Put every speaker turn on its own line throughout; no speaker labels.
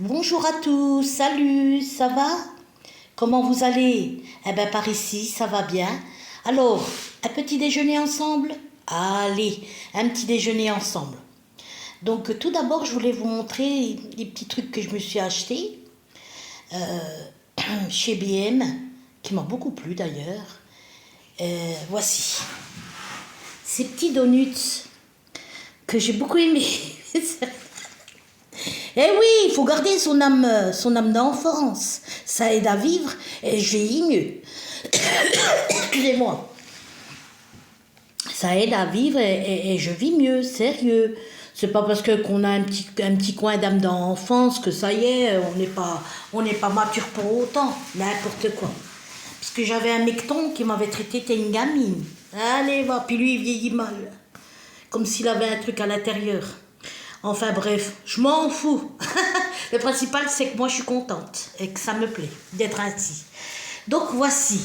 Bonjour à tous, salut, ça va? Comment vous allez? Eh bien par ici, ça va bien. Alors, un petit déjeuner ensemble? Allez, un petit déjeuner ensemble. Donc tout d'abord, je voulais vous montrer les petits trucs que je me suis achetés chez BM, qui m'ont beaucoup plu d'ailleurs. Voici ces petits donuts que j'ai beaucoup aimés. Eh oui, il faut garder son âme d'enfance. Ça aide à vivre et je vieillis mieux. Excusez-moi. Ça aide à vivre et je vis mieux, sérieux. C'est pas parce qu'on a un petit coin d'âme d'enfance que ça y est, on n'est pas mature pour autant. N'importe quoi. Parce que j'avais un mecton qui m'avait traité, t'es une gamine. Allez, va, puis lui, il vieillit mal. Comme s'il avait un truc à l'intérieur. Enfin bref, je m'en fous. Le principal, c'est que moi, je suis contente et que ça me plaît d'être ainsi. Donc voici,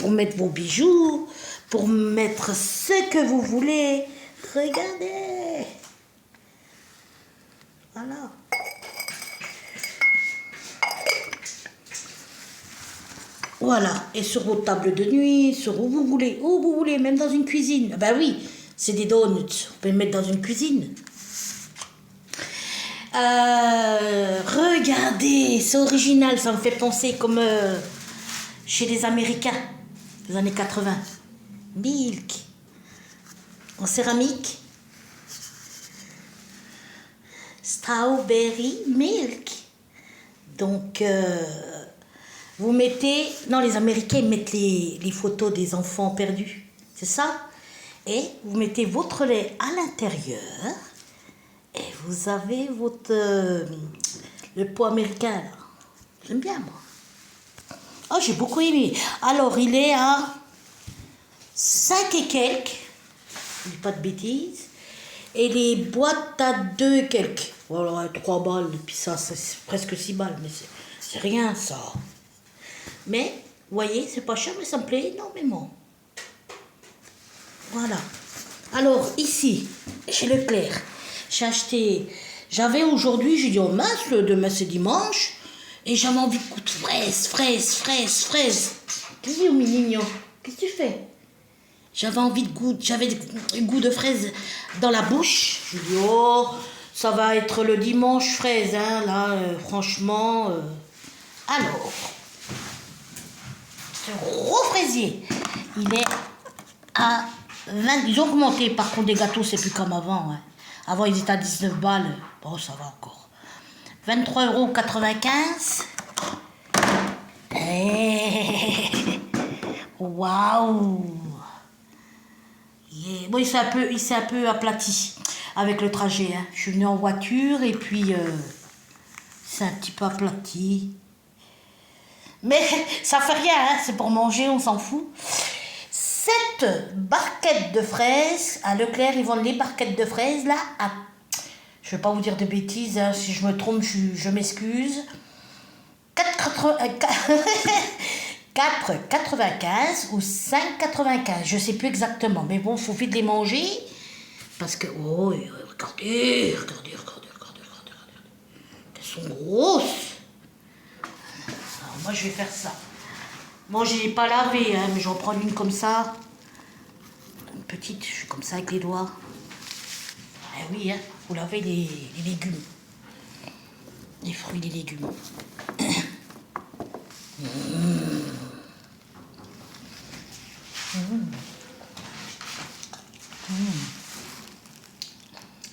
pour mettre vos bijoux, pour mettre ce que vous voulez. Regardez. Voilà. Voilà, et sur votre table de nuit, sur où vous voulez, même dans une cuisine. Ben oui, c'est des donuts, vous pouvez les mettre dans une cuisine. Regardez, c'est original, ça me fait penser comme chez les Américains des années 80. Milk, en céramique. Strawberry milk. Donc, vous mettez... Non, les Américains, ils mettent les photos des enfants perdus. C'est ça? Et vous mettez votre lait à l'intérieur. Et vous avez votre... le pot américain, là. J'aime bien, moi. Oh, j'ai beaucoup aimé. Alors, il est à 5 et quelques. Je dis pas de bêtises. Et les boîtes à 2 et quelques. Voilà, 3 balles. Et puis ça, c'est presque 6 balles. Mais c'est rien, ça. Mais, vous voyez, c'est pas cher, mais ça me plaît énormément. Voilà. Alors, ici, chez Leclerc, j'ai acheté... J'avais aujourd'hui, j'ai dit, oh mince, demain c'est dimanche. Et j'avais envie de goût de fraises. Qu'est-ce que tu mignon? Qu'est-ce que tu fais? J'avais le goût de fraises dans la bouche. Je dis, oh, ça va être le dimanche fraise, hein, là, franchement. Alors, ce gros fraisier, il est à 20... Ils ont augmenté, par contre, des gâteaux, c'est plus comme avant. Hein. Avant, ils étaient à 19 balles. Bon, ça va encore. 23,95 €. Waouh! Yeah. Bon, il s'est un peu aplati avec le trajet. Hein. Je suis venue en voiture et puis c'est un petit peu aplati. Mais ça fait rien, hein. C'est pour manger, on s'en fout. Cette barquette de fraises, à Leclerc, ils vendent les barquettes de fraises là. Je ne vais pas vous dire de bêtises, hein. Si je me trompe, je m'excuse. 4,95 ou 5,95, je ne sais plus exactement. Mais bon, il faut vite les manger. Parce que, oh, regardez. Elles sont grosses. Alors, moi, je vais faire ça. Bon, je n'ai pas lavé, hein, mais j'en prends une comme ça. Une petite, je suis comme ça avec les doigts. Eh oui, hein, vous lavez les légumes. Les fruits, les légumes.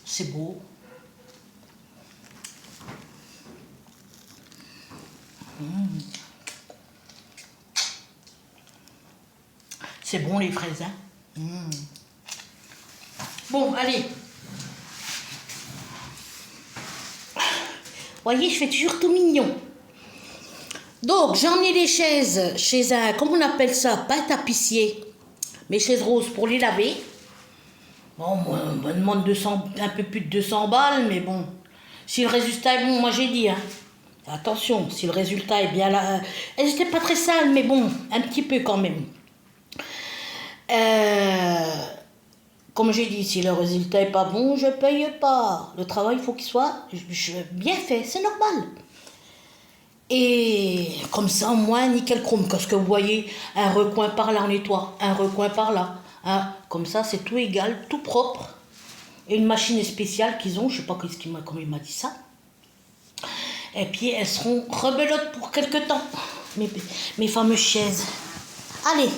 C'est beau. C'est bon les fraises, hein. Bon, allez. Voyez, je fais toujours tout mignon. Donc, j'ai emmené les chaises chez un, comment on appelle ça, pas un tapissier, mais chaises roses pour les laver. Bon, moi, on me demande 200, un peu plus de 200 balles, mais bon, si le résultat est bon, moi j'ai dit, hein. Attention, si le résultat est bien là. Elles n'étaient pas très sales, mais bon, un petit peu quand même. comme j'ai dit, si le résultat n'est pas bon, je ne paye pas. Le travail, il faut qu'il soit bien fait, c'est normal. Et comme ça, au moins, nickel chrome. Parce que vous voyez, un recoin par là, on nettoie. Un recoin par là. Hein. Comme ça, c'est tout égal, tout propre. Et une machine spéciale qu'ils ont, je ne sais pas comment il m'a dit ça. Et puis, elles seront rebelotes pour quelque temps. Mes fameuses chaises. Allez,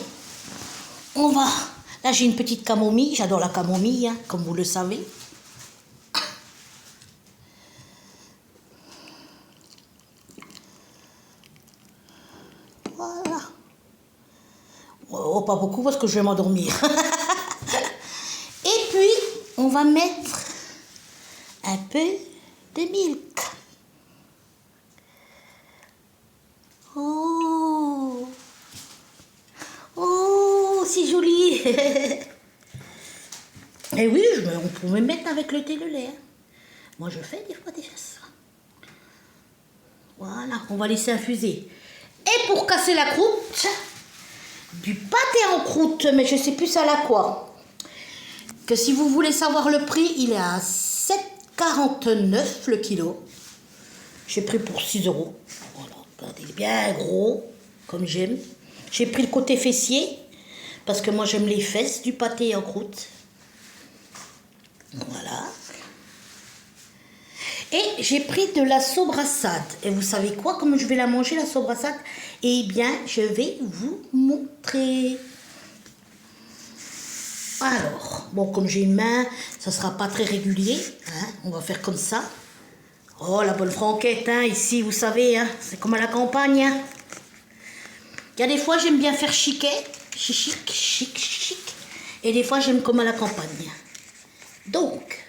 on va. Là, j'ai une petite camomille. J'adore la camomille, hein, comme vous le savez. Voilà. Oh, pas beaucoup parce que je vais m'endormir. Et puis, on va mettre un peu de milk. Oh, oh, c'est joli. Et oui, on pouvait mettre avec le thé le lait. Moi, je fais des fois déjà ça. Voilà, on va laisser infuser. Et pour casser la croûte, du pâté en croûte, mais je sais plus ça à quoi. Que si vous voulez savoir le prix, il est à 7,49 le kilo. J'ai pris pour 6 euros. Voilà, regardez, il est bien gros, comme j'aime. J'ai pris le côté fessier, parce que moi j'aime les fesses du pâté en croûte. Voilà. Et j'ai pris de la sobrassade. Et vous savez quoi, comme je vais la manger, la sobrassade? Eh bien, je vais vous montrer. Alors, bon, comme j'ai une main, ça ne sera pas très régulier. Hein, on va faire comme ça. Oh, la bonne franquette, hein, ici, vous savez, hein, c'est comme à la campagne. Hein. Il y a des fois, j'aime bien faire chiquet. Chic. Et des fois, j'aime comme à la campagne. Donc,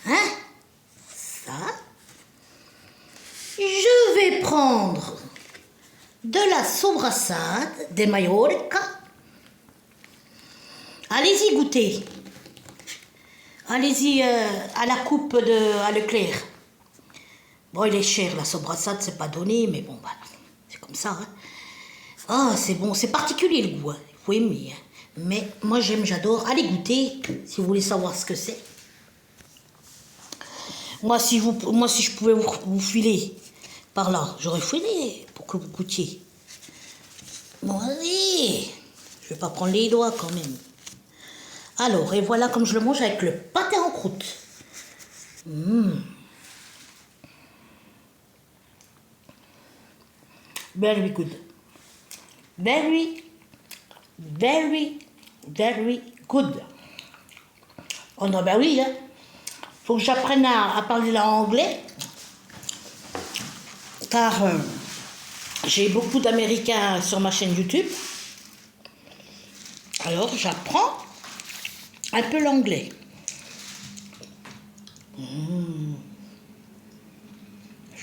hein, ça. Je vais prendre de la sobrassade de Mallorca. Allez-y goûter. Allez-y à la coupe à Leclerc. Bon, il est cher, la sobrassade, c'est pas donné, mais bon, bah, c'est comme ça. Hein. Ah, c'est bon, c'est particulier le goût, hein. Il faut aimer. Hein. Mais moi, j'adore. Allez goûter, si vous voulez savoir ce que c'est. Moi, si je pouvais vous filer par là, j'aurais filé pour que vous goûtiez. Bon, allez, je vais pas prendre les doigts quand même. Alors, et voilà comme je le mange avec le pâté en croûte. Very good. Very, very, very good. Oh non, ben oui, hein. Faut que j'apprenne à parler l'anglais. Car j'ai beaucoup d'Américains sur ma chaîne YouTube. Alors, j'apprends un peu l'anglais. Je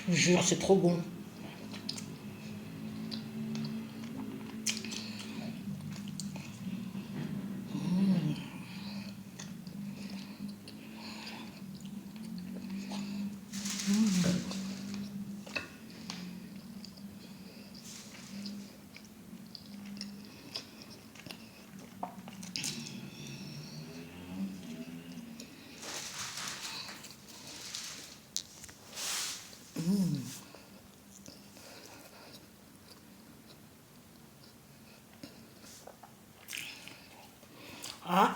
vous jure, c'est trop bon. Ah,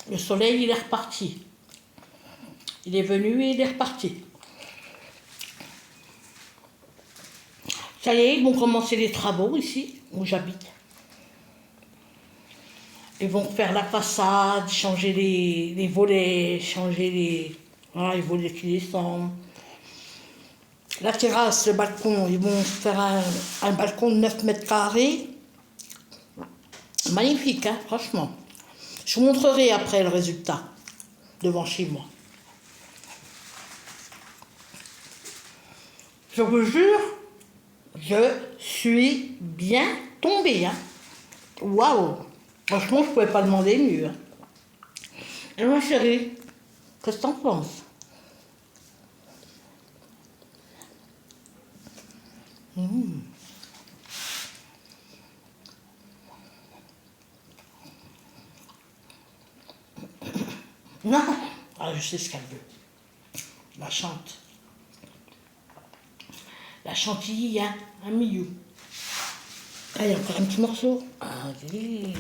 le soleil, il est reparti. Il est venu et il est reparti. Ça y est, ils vont commencer les travaux ici, où j'habite. Ils vont faire la façade, changer les volets, changer les volets qui descendent. La terrasse, le balcon, ils vont faire un balcon de 9 mètres carrés. Magnifique, hein, franchement. Je vous montrerai après le résultat, devant chez moi. Je vous jure, je suis bien tombée. Hein. Waouh! Franchement, je ne pouvais pas demander mieux. Hein. Et ma chérie, qu'est-ce que t'en penses? Non. Ah, je sais ce qu'elle veut. La chante. La chantilly, hein, un milieu. Allez, encore un petit morceau. Allez.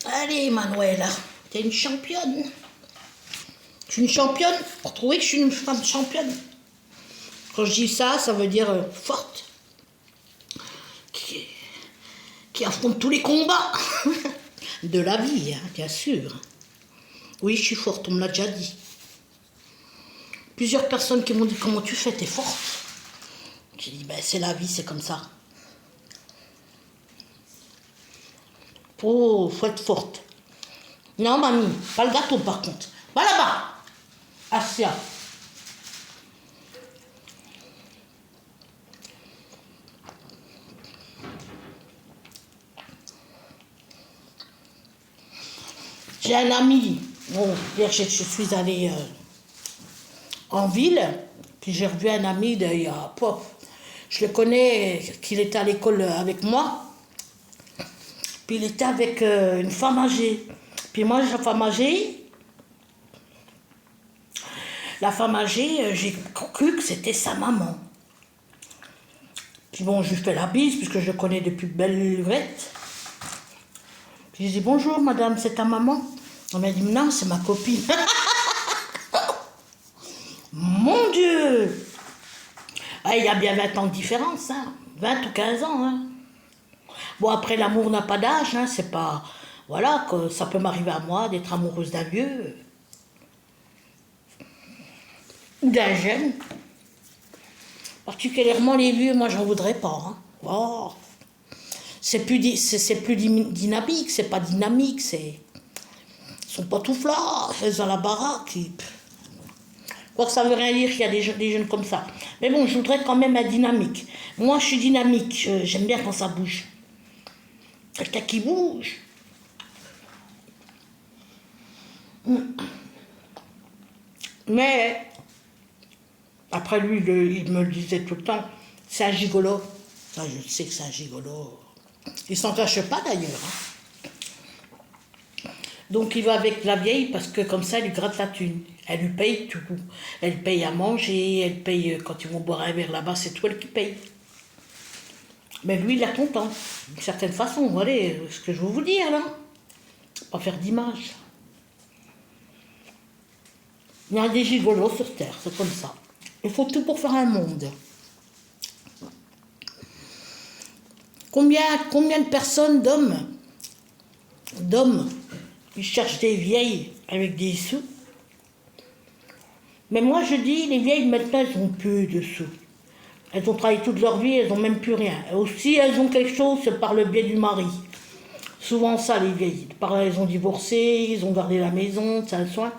Allez, Manuela, t'es une championne. Je suis une championne. Pour trouver que je suis une femme championne. Quand je dis ça, ça veut dire forte. Qui affronte tous les combats de la vie, hein, bien sûr. Oui, je suis forte, on me l'a déjà dit. Plusieurs personnes qui m'ont dit comment tu fais, t'es forte. J'ai dit, ben c'est la vie, c'est comme ça. Faut être forte. Non, mamie, pas le gâteau par contre. Va là-bas, Asia. J'ai un ami, bon, hier je suis allée en ville, puis j'ai revu un ami, je le connais, qu'il était à l'école avec moi, puis il était avec une femme âgée. Puis moi, la femme âgée, j'ai cru que c'était sa maman. Puis bon, je lui fais la bise, puisque je le connais depuis belle lurette. Puis je dis, bonjour madame, c'est ta maman? On m'a dit, non, c'est ma copine. Mon Dieu! Ah, il y a bien 20 ans de différence, hein. 20 ou 15 ans. Hein. Bon, après, l'amour n'a pas d'âge, hein. C'est pas... Voilà, que ça peut m'arriver à moi d'être amoureuse d'un vieux. Ou d'un jeune. Particulièrement les vieux, moi, j'en voudrais pas. Hein. Oh. C'est plus dynamique, c'est pas dynamique, c'est... Ils sont pas tout flas, ils sont à la baraque. Quoi que ça veut rien dire qu'il y a des jeunes comme ça. Mais bon, je voudrais quand même être dynamique. Moi, je suis dynamique. J'aime bien quand ça bouge. Quelqu'un qui bouge. Mais, après lui, il me le disait tout le temps, c'est un gigolo. Ça, je sais que c'est un gigolo. Il s'en cache pas d'ailleurs. Hein. Donc il va avec la vieille parce que comme ça, elle lui gratte la thune. Elle lui paye tout. Elle paye à manger, elle paye quand ils vont boire un verre là-bas, c'est tout elle qui paye. Mais lui, il est content, d'une certaine façon. Voilà ce que je veux vous dire là. Pas faire d'image. Il y a des gigolos sur Terre, c'est comme ça. Il faut tout pour faire un monde. Combien de personnes, d'hommes, ils cherchent des vieilles avec des sous. Mais moi je dis, les vieilles maintenant, elles n'ont plus de sous. Elles ont travaillé toute leur vie, elles n'ont même plus rien. Et aussi, elles ont quelque chose, c'est par le biais du mari. Souvent ça, les vieilles. Elles ont divorcé, ils ont gardé la maison, ça le soin.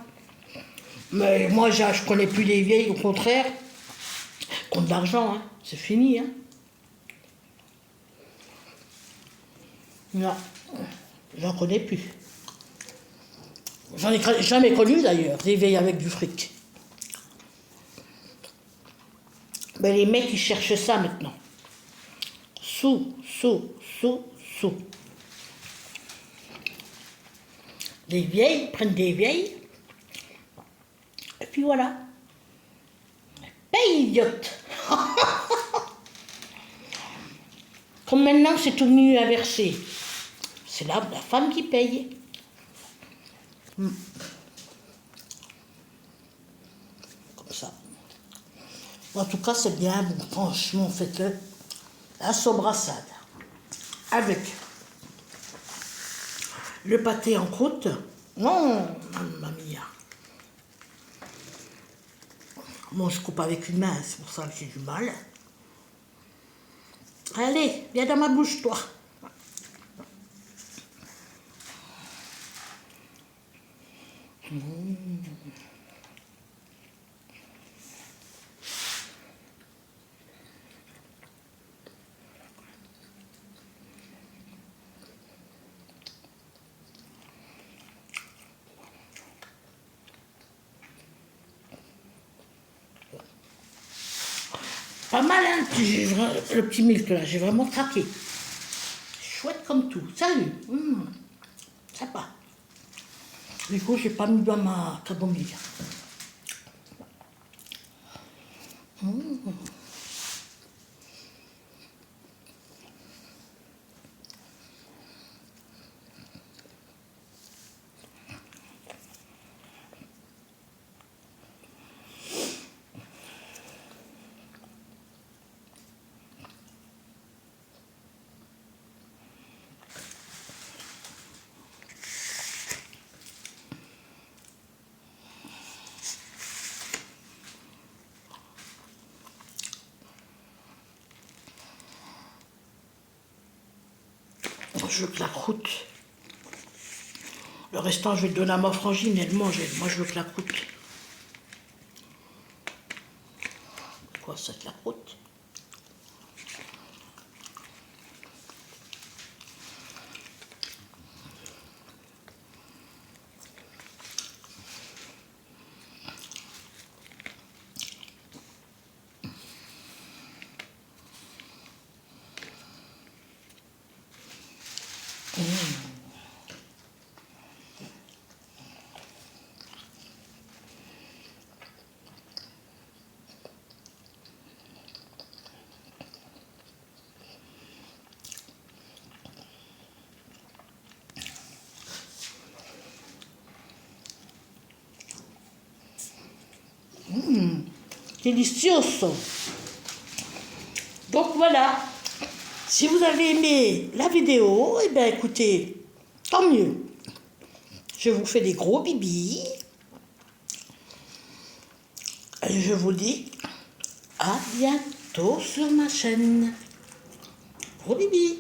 Mais moi, je connais plus les vieilles, au contraire. Qui ont de l'argent, hein. C'est fini. Hein. Non, j'en connais plus. J'en ai jamais connu d'ailleurs, des vieilles avec du fric. Mais les mecs, ils cherchent ça maintenant. Sous. Les vieilles prennent des vieilles. Et puis voilà. Paye, idiote. Comme maintenant, c'est tout venu inversé. C'est la femme qui paye. Comme ça. En tout cas, c'est bien, bon, franchement, faites-le. La sobrassade. Avec le pâté en croûte. Non, mamma mia. Bon, je coupe avec une main, c'est pour ça que j'ai du mal. Allez, viens dans ma bouche, toi. Pas mal, hein, le petit milk là, j'ai vraiment craqué. Chouette comme tout. Salut. Sympa. Du coup, j'ai pas mis dans ma camomille. Je veux que la croûte. Le restant, je vais le donner à ma frangine, elle mange. Moi, je veux que la croûte. Quoi, c'est de la croûte? Delicioso. Donc voilà, si vous avez aimé la vidéo, eh bien écoutez, tant mieux. Je vous fais des gros bibis. Et je vous dis à bientôt sur ma chaîne. Gros bibis.